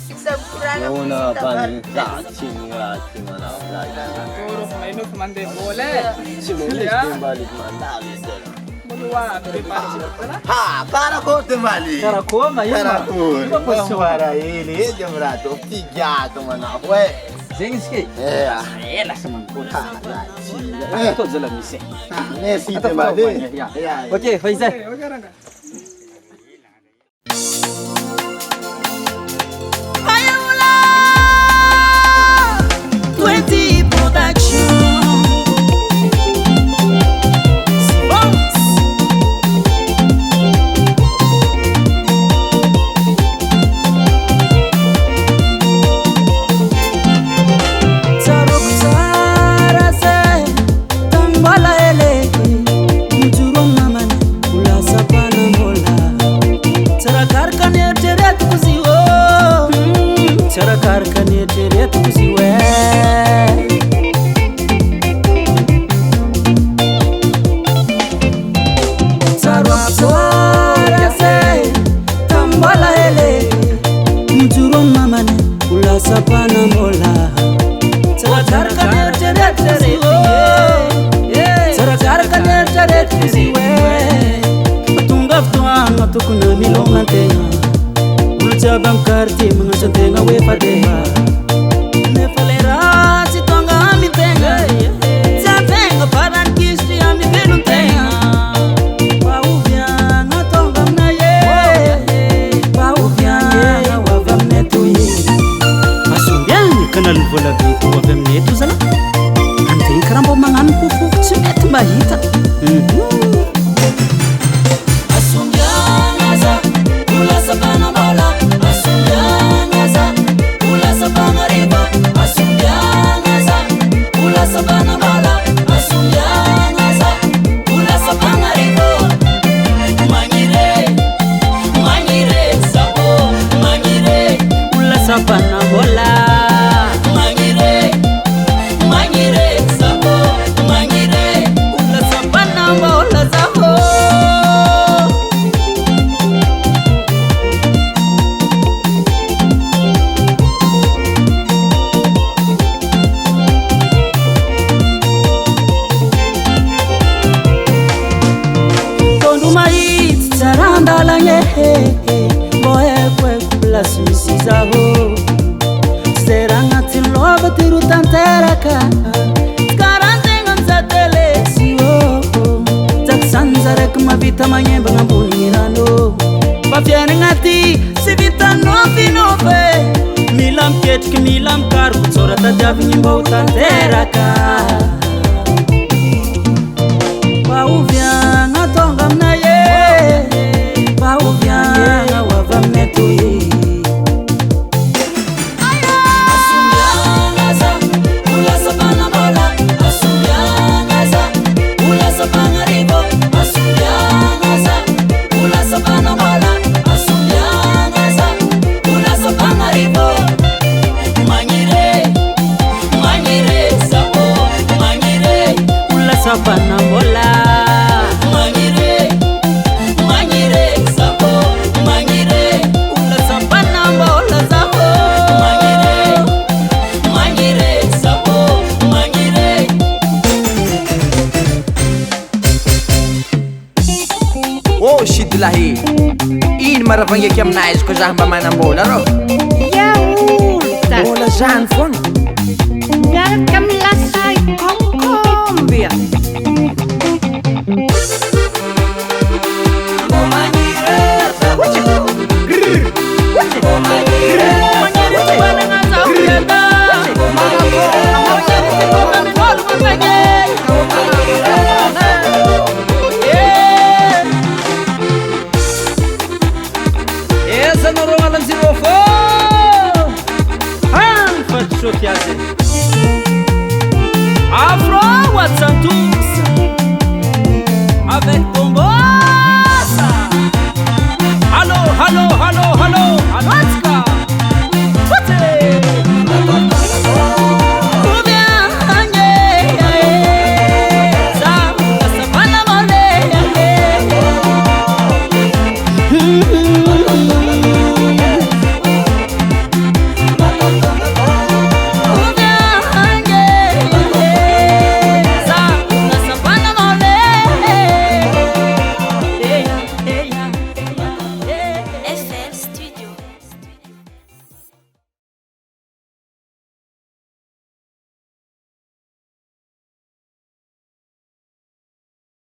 Una panzaci mirati Puro may kumande bola. balik mandali Muluwa, prepare ha para ko temali Karakoma yun. para ko para ele jamrato tigato mana we Zenski. Ela sa mangkuna. Ito zala mise. nesi temali Okay, Faizal. Kuna milonga tenga Ulcabam karti mengasan tenga we padeha Nefalera si tonga ami tenga Sa tenga paran kisri ami belum tenga Pau bianga tonga mna ye Pau bianga wavam netu ye Asumbiang kanal vola vitu wavam netu zala Anteng karambo mangan kufu Sumet mbahita Sabana bola mangire mangire sabo mangire ula sabana bola sabo Tondu mai saranda la ye boe kwe kula susizaho Serangati lova tiru tanteraka Karantengan sa telesio Zaksanzarek mavita manyemba ngambunirano Pafiane ngati si vita novi nove Milam ketki milam karu Sora tajavi nyimbo tanteraka Pauvyanga tonga mnaye Pauvyanga wavametu ye Sabana bola mangire mangire sabo mangire ula sabana bola sabo mangire mangire sabo mangire Oh shidlahi in maravange kam nais ko zahamba manambola ro ya ulta bola zan fon ya kam lasai kombia Essa não rola se não for. Faz choquear. Afro, what's up, avec